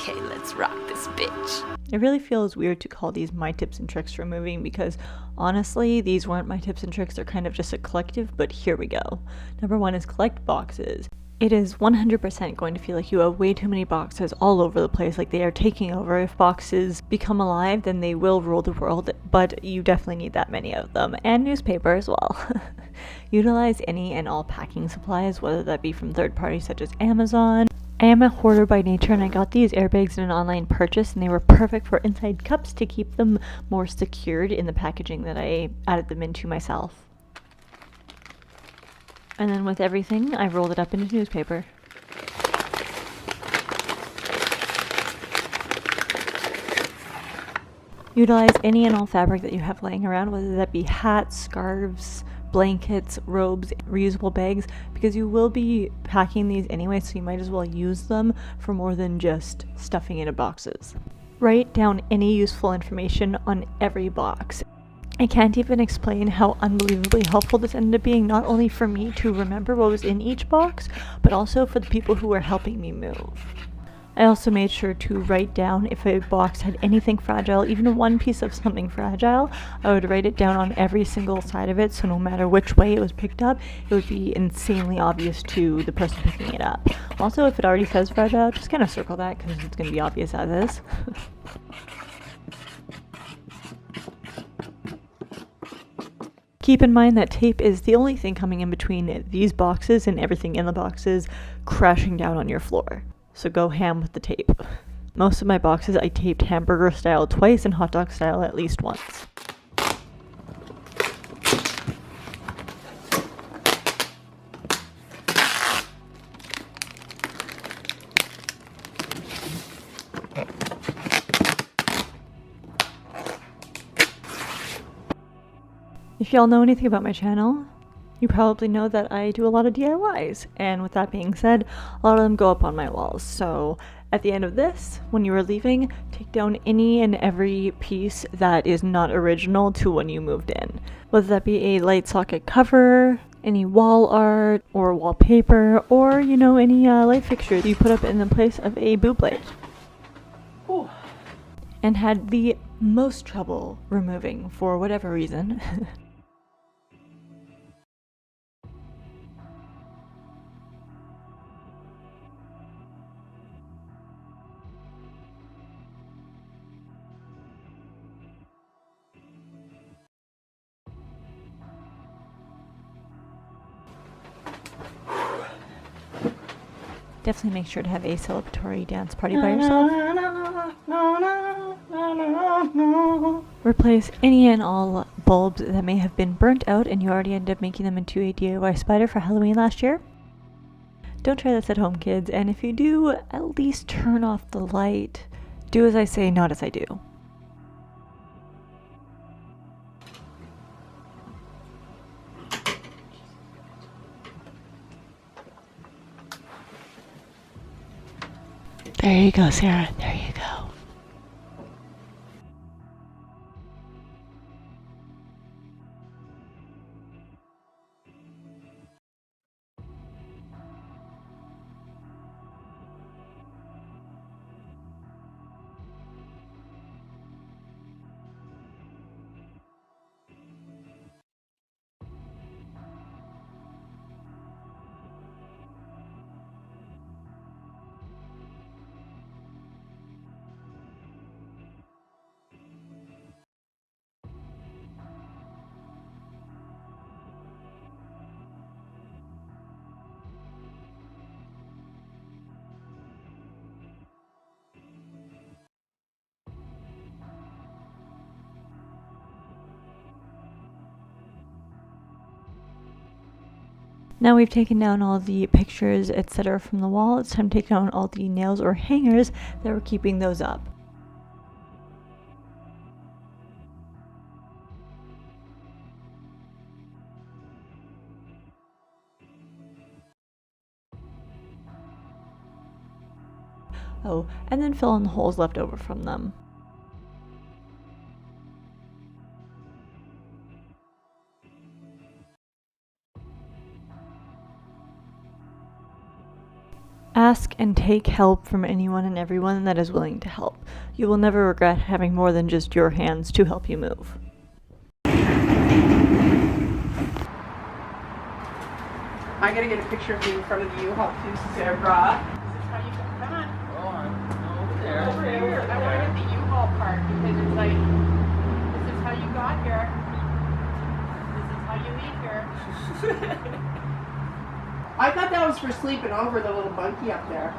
Okay, let's rock this bitch. It really feels weird to call these my tips and tricks for moving because honestly, these weren't my tips and tricks, they're kind of just a collective, but here we go. Number one is collect boxes. It is 100% going to feel like you have way too many boxes all over the place, like they are taking over. If boxes become alive, then they will rule the world, but you definitely need that many of them. And newspaper as well. Utilize any and all packing supplies, whether that be from third parties such as Amazon. I am a hoarder by nature, and I got these airbags in an online purchase, and they were perfect for inside cups to keep them more secured in the packaging that I added them into myself. And then with everything, I rolled it up into newspaper. Utilize any and all fabric that you have laying around, whether that be hats, scarves, blankets, robes, reusable bags, because you will be packing these anyway, so you might as well use them for more than just stuffing into boxes. Write down any useful information on every box. I can't even explain how unbelievably helpful this ended up being, not only for me to remember what was in each box, but also for the people who were helping me move. I also made sure to write down if a box had anything fragile, even one piece of something fragile. I would write it down on every single side of it, so no matter which way it was picked up, it would be insanely obvious to the person picking it up. Also, if it already says fragile, just kind of circle that because it's going to be obvious as is. Keep in mind that tape is the only thing coming in between these boxes and everything in the boxes crashing down on your floor. So go ham with the tape. Most of my boxes I taped hamburger style twice and hot dog style at least once. If y'all know anything about my channel, you probably know that I do a lot of DIYs, and with that being said, a lot of them go up on my walls. So at the end of this, when you are leaving, take down any and every piece that is not original to when you moved in. Whether that be a light socket cover, any wall art, or wallpaper, or, you know, any light fixture you put up in the place of a boob light. Ooh. And had the most trouble removing for whatever reason. Definitely make sure to have a celebratory dance party by yourself. Replace any and all bulbs that may have been burnt out and you already ended up making them into a DIY spider for Halloween last year. Don't try this at home, kids, and if you do, at least turn off the light. Do as I say, not as I do. There you go, Sarah. There you go. Now we've taken down all the pictures, etc. from the wall, it's time to take down all the nails or hangers that were keeping those up. Oh, and then fill in the holes left over from them. Ask and take help from anyone and everyone that is willing to help. You will never regret having more than just your hands to help you move. I gotta get a picture of you in front of the U-Haul too, Sarah. This is how you come on. Go on. Over there. Over here. I want to get the U-Haul part because it's like, this is how you got here. This is how you eat here. I thought that was for sleeping over the little monkey up there.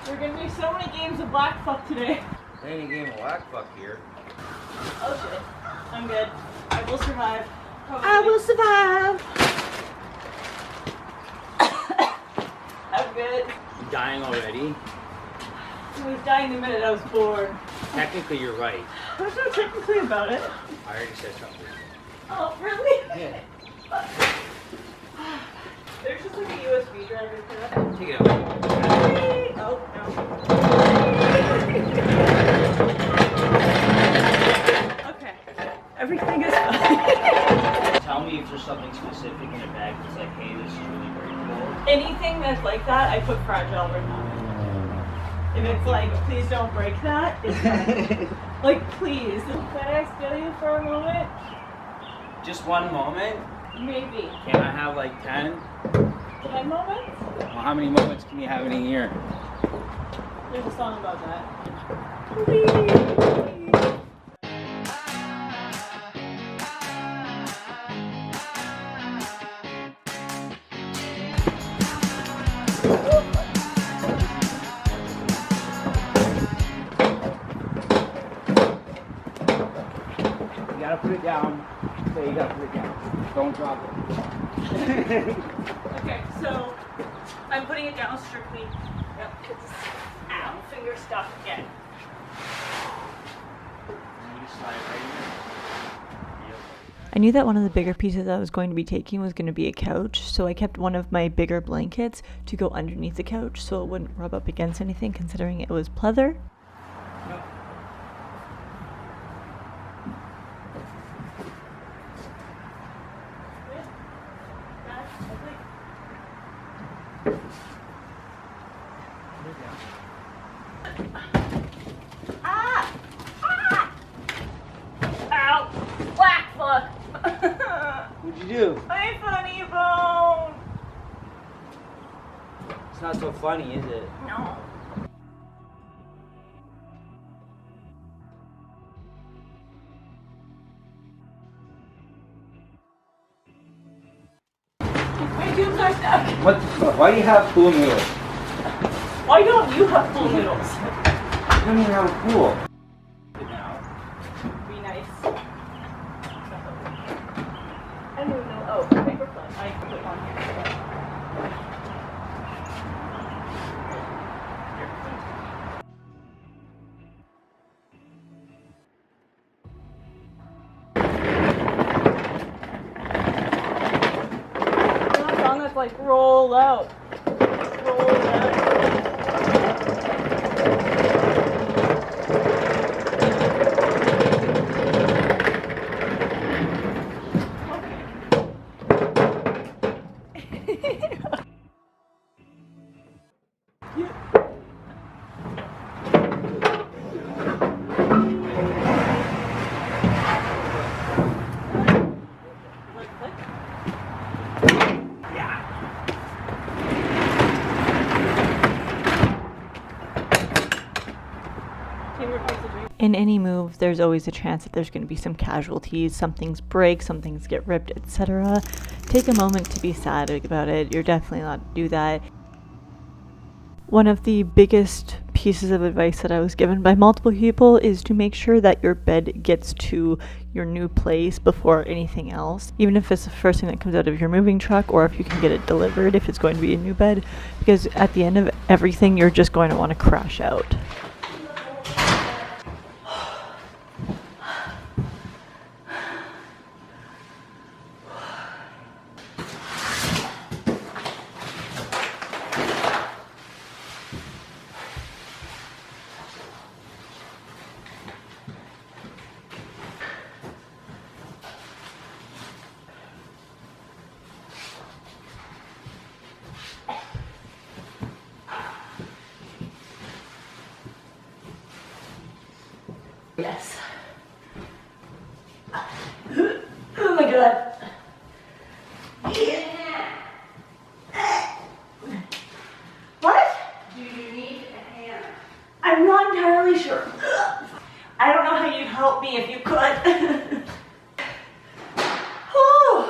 There are gonna be so many games of black fuck today. There ain't a game of whack fuck here. Oh shit. I'm good. I will survive. Probably. I will survive. I'm good. You dying already? I was dying the minute I was born. Technically, you're right. There's no technically about it. I already said something. Oh, really? Yeah. There's just like a USB drive right there. Take it out. Oh, no. Okay. Everything is fine. Tell me if there's something specific in the bag that's like, hey, this is really breakable. Anything that's like that, I put fragile right now. If it's like, please don't break that, it's fine. Like, please. Can I steal you for a moment? Just one moment? Maybe. Can I have like 10? 10 moments? Well, how many moments can you have in a year? There's a song about that. You gotta put it down. So you gotta put it down. Don't drop it. Okay, so I'm putting it down strictly. Yep, it's ow, finger stuck again. You slide right in. I knew that one of the bigger pieces I was going to be taking was going to be a couch, so I kept one of my bigger blankets to go underneath the couch so it wouldn't rub up against anything, considering it was pleather. No. Ow! Black fuck! What'd you do? My funny bone! It's not so funny, is it? No. My tubes are stuck. What the fuck? Why do you have pool noodles? Why don't you have pool noodles? You don't even have a pool. Be nice. I don't even know. Oh, paper plate. I can put on here. That song that's like roll out. Roll out. In any move, there's always a chance that there's going to be some casualties, some things break, some things get ripped, etc. Take a moment to be sad about it. You're definitely not to do that. One of the biggest pieces of advice that I was given by multiple people is to make sure that your bed gets to your new place before anything else, even if it's the first thing that comes out of your moving truck, or if you can get it delivered if it's going to be a new bed, because at the end of everything, you're just going to want to crash out. Yes. Oh my god. What? Do you need a hand? I'm not entirely sure. I don't know how you'd help me if you could. Whew.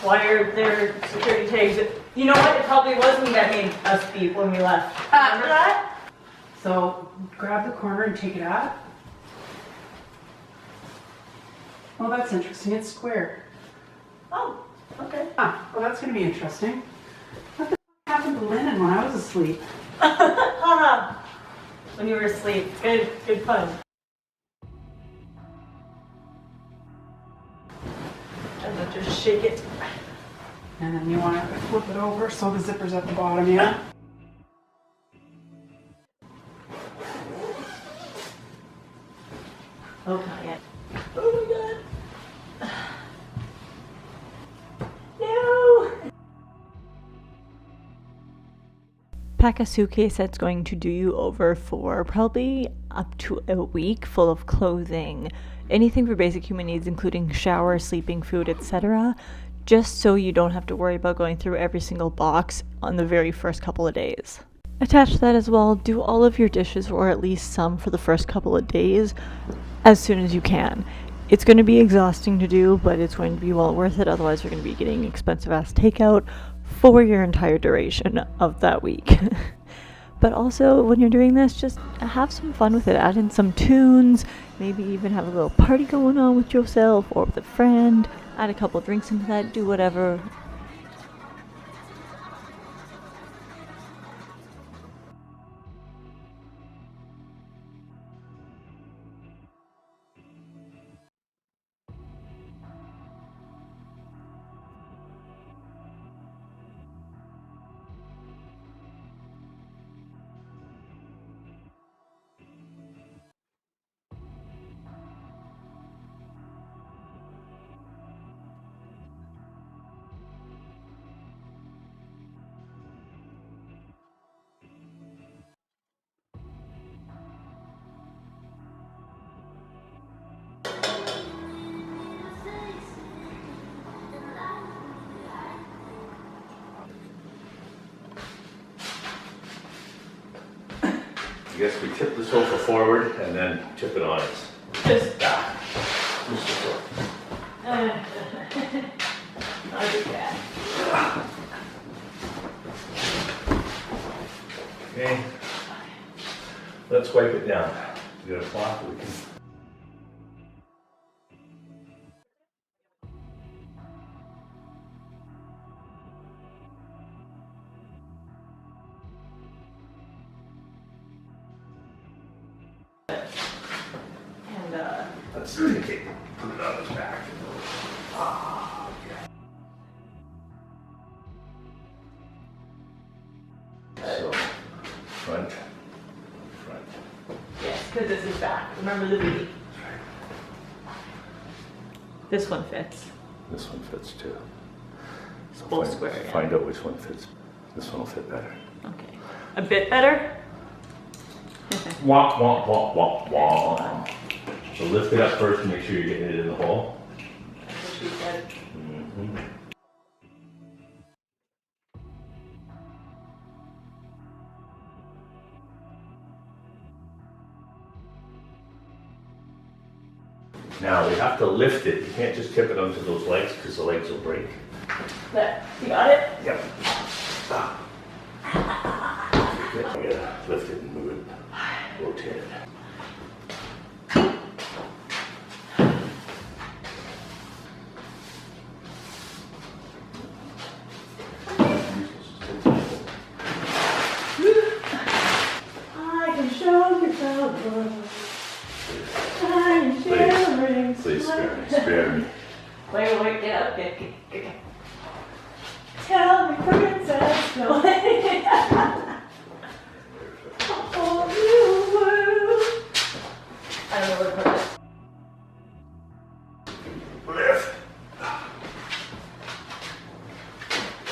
Why are there security tags? You know what? It probably was me that made us beep when we left. Remember that? So grab the corner and take it out. Oh, that's interesting. It's square. Oh, okay. Ah, well, that's going to be interesting. What the f happened to linen when I was asleep? Haha. When you were asleep. Good fun. And then just shake it. And then you want to flip it over so the zipper's at the bottom, yeah? Oh, not yet. Oh my god. No! Pack a suitcase that's going to do you over for probably up to a week, full of clothing, anything for basic human needs, including shower, sleeping, food, etc., just so you don't have to worry about going through every single box on the very first couple of days. Attach to that as well, do all of your dishes, or at least some, for the first couple of days as soon as you can. It's going to be exhausting to do, but it's going to be well worth it, otherwise you're going to be getting expensive ass takeout for your entire duration of that week. But also, when you're doing this, just have some fun with it. Add in some tunes, maybe even have a little party going on with yourself or with a friend. Add a couple drinks into that, do whatever. I guess we tip the sofa forward and then tip it on its. Just Not do that. Okay. Let's wipe it down. We got a cloth that we can. Let's take it, put it on its back. Okay. So, front. Yes, because this is back. Remember the V. This one fits. This one fits too. So Both square, yeah. Find out which one fits. This one will fit better. Okay. A bit better? Womp, womp, womp, womp, womp. So lift it up first and make sure you're getting it in the hole. That's what she said. Mm-hmm. Now we have to lift it. You can't just tip it onto those legs because the legs will break. There. You got it? Yep. You gotta lift it and move it. Rotate it. I can show you the world. Please spare me. Wait, get up, get. Tell me, princess, no. Oh, you world.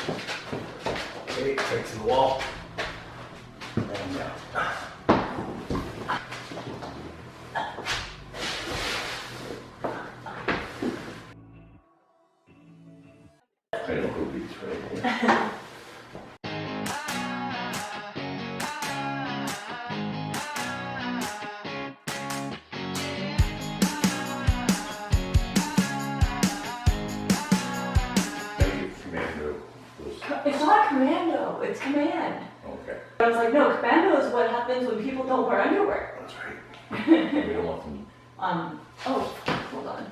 Okay, right to the wall. And down. I don't go beats right here. It's not commando, it's command. Okay, I was like, no, commando is what happens when people don't wear underwear. that's right. We don't want them. Oh, hold on.